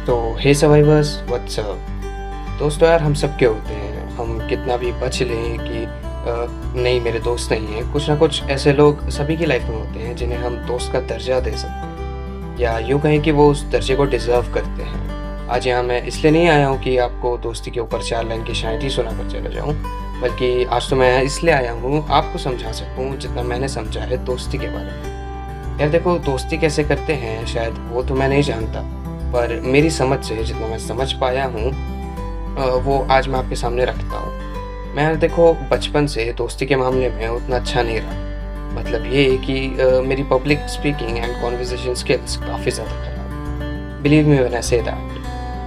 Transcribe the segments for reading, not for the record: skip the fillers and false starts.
तो हे survivors, what's up. दोस्तों यार, हम सबके होते हैं। हम कितना भी बच लें कि नहीं मेरे दोस्त नहीं हैं, कुछ ना कुछ ऐसे लोग सभी की लाइफ में होते हैं जिन्हें हम दोस्त का दर्जा दे सकते हैं, या यूँ कहें कि वो उस दर्जे को डिज़र्व करते हैं। आज यहाँ मैं इसलिए नहीं आया हूँ कि आपको दोस्ती के ऊपर 4 लाइन की शायरी सुना कर चला जाऊँ, बल्कि आज तो मैं यहाँ इसलिए आया हूँ आपको समझा सकूँ जितना मैंने समझा है दोस्ती के बारे में। यार देखो, दोस्ती कैसे करते हैं शायद वो तो मैं नहीं जानता, पर मेरी समझ से जितना मैं समझ पाया हूँ वो आज मैं आपके सामने रखता हूँ। मैं यार देखो, बचपन से दोस्ती के मामले में उतना अच्छा नहीं रहा। मतलब ये कि मेरी public speaking and conversation skills काफ़ी ज़्यादा खराब। Believe me when I say that.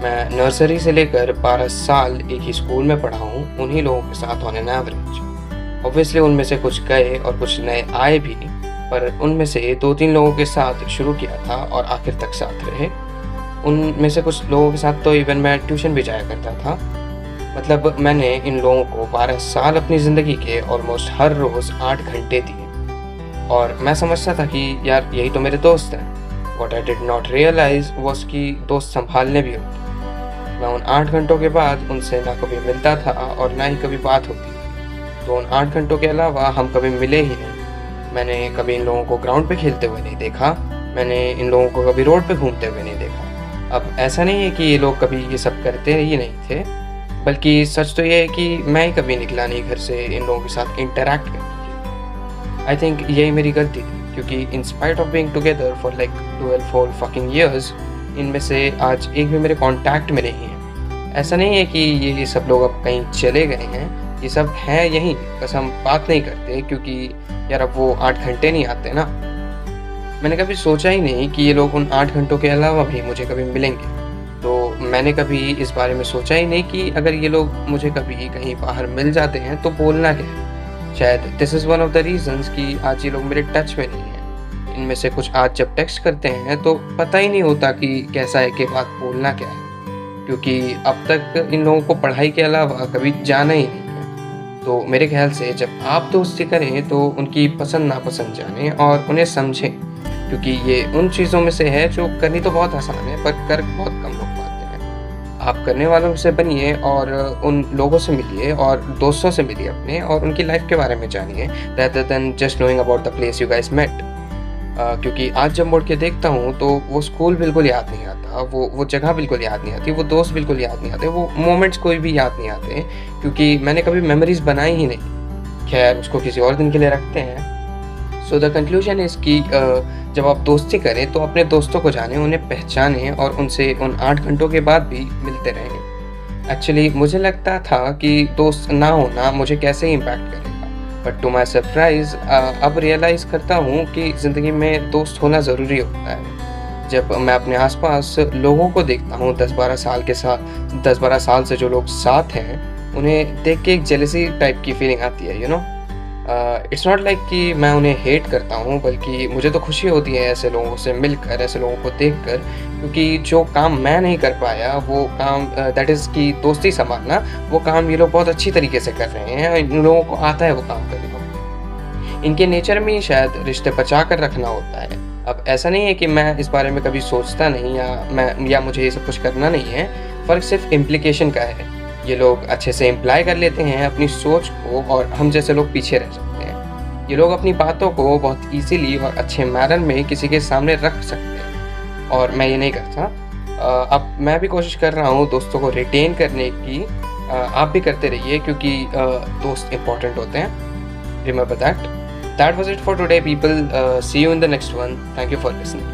मैं नर्सरी से लेकर 12 साल एक ही स्कूल में पढ़ा हूँ, उन्हीं लोगों के साथ ऑन एन एवरेज। ऑब्वियसली उनमें से कुछ गए और कुछ नए आए भी, पर उनमें से 2-3 लोगों के साथ शुरू किया था और आखिर तक साथ रहे। उनमें से कुछ लोगों के साथ तो इवन मैं ट्यूशन भी जाया करता था। मतलब मैंने इन लोगों को 12 साल अपनी ज़िंदगी के ऑलमोस्ट हर रोज़ 8 घंटे दिए, और मैं समझता था कि यार यही तो मेरे दोस्त हैं। What I did not realise was कि दोस्त संभालने भी होते हैं। मैं उन 8 घंटों के बाद उनसे ना कभी मिलता था और ना ही कभी बात होती थी। तो उन 8 घंटों के अलावा हम कभी मिले ही नहीं। मैंने कभी इन लोगों को ग्राउंड पे खेलते हुए नहीं देखा, मैंने इन लोगों को कभी रोड पे घूमते हुए नहीं देखा। अब ऐसा नहीं है कि ये लोग कभी ये सब करते ही नहीं थे, बल्कि सच तो ये है कि मैं ही कभी निकला नहीं घर से इन लोगों के साथ इंटरैक्ट करने के। आई थिंक यही मेरी गलती थी, क्योंकि in spite of being together for like 12 fucking years, इनमें से आज एक भी मेरे कांटेक्ट में नहीं है। ऐसा नहीं है कि ये सब लोग अब कहीं चले गए हैं, ये सब हैं यहीं, बस हम बात नहीं करते क्योंकि यार अब वो 8 घंटे नहीं आते ना। मैंने कभी सोचा ही नहीं कि ये लोग उन 8 घंटों के अलावा भी मुझे कभी मिलेंगे। तो मैंने कभी इस बारे में सोचा ही नहीं कि अगर ये लोग मुझे कभी कहीं बाहर मिल जाते हैं तो बोलना क्या है। शायद this is one of the reasons कि आज ये लोग मेरे टच में नहीं हैं। इनमें से कुछ आज जब टेक्स्ट करते हैं तो पता ही नहीं होता कि कैसा है के बाद बोलना क्या है, क्योंकि अब तक इन लोगों को पढ़ाई के अलावा कभी जाना ही नहीं है। तो मेरे ख्याल से जब आप दोस्ती करें तो उनकी पसंद नापसंद जानें और उन्हें समझें, क्योंकि ये उन चीज़ों में से है जो करनी तो बहुत आसान है पर कर बहुत कम लोग पाते हैं। आप करने वालों से बनिए और उन लोगों से मिलिए और दोस्तों से मिलिए अपने, और उनकी लाइफ के बारे में जानिए rather than just knowing about the place you guys met। क्योंकि आज जब मुड़ के देखता हूँ तो वो स्कूल बिल्कुल याद नहीं आता, वो जगह बिल्कुल याद नहीं आती, वो दोस्त बिल्कुल याद नहीं आते, वो मोमेंट्स कोई भी याद नहीं आते, क्योंकि मैंने कभी मेमोरीज बनाई ही नहीं। खैर, उसको किसी और दिन के लिए रखते हैं। सो द कंक्लूजन इज़ कि जब आप दोस्ती करें तो अपने दोस्तों को जानें, उन्हें पहचानें और उनसे उन 8 घंटों के बाद भी मिलते रहें। एक्चुअली मुझे लगता था कि दोस्त ना होना मुझे कैसे इम्पैक्ट करेगा, बट टू माई सरप्राइज़ अब रियलाइज़ करता हूँ कि ज़िंदगी में दोस्त होना ज़रूरी होता है। जब मैं अपने आसपास लोगों को देखता हूँ 10-12 साल से जो लोग साथ हैं, उन्हें देख के एक जेलसी टाइप की फीलिंग आती है, you know. It's not like कि मैं उन्हें हेट करता हूँ, बल्कि मुझे तो खुशी होती है ऐसे लोगों से मिलकर, ऐसे लोगों को देखकर, क्योंकि जो काम मैं नहीं कर पाया वो काम दैट इज़ कि दोस्ती संभालना, वो काम ये लोग बहुत अच्छी तरीके से कर रहे हैं। इन लोगों को आता है वो काम करने को। इनके नेचर में ही शायद रिश्ते बचा कर रखना होता है। अब ऐसा नहीं है कि मैं इस बारे में कभी सोचता नहीं या मुझे ये सब कुछ करना नहीं है। फ़र्क सिर्फ इम्प्लीकेशन का है। ये लोग अच्छे से इम्प्लाई कर लेते हैं अपनी सोच को, और हम जैसे लोग पीछे रह जाते हैं। ये लोग अपनी बातों को बहुत इजीली और अच्छे मैनर में किसी के सामने रख सकते हैं, और मैं ये नहीं करता। अब मैं भी कोशिश कर रहा हूँ दोस्तों को रिटेन करने की। आप भी करते रहिए, क्योंकि दोस्त इम्पॉर्टेंट होते हैं। Remember that was it for today people. See you in the next one. Thank you for listening.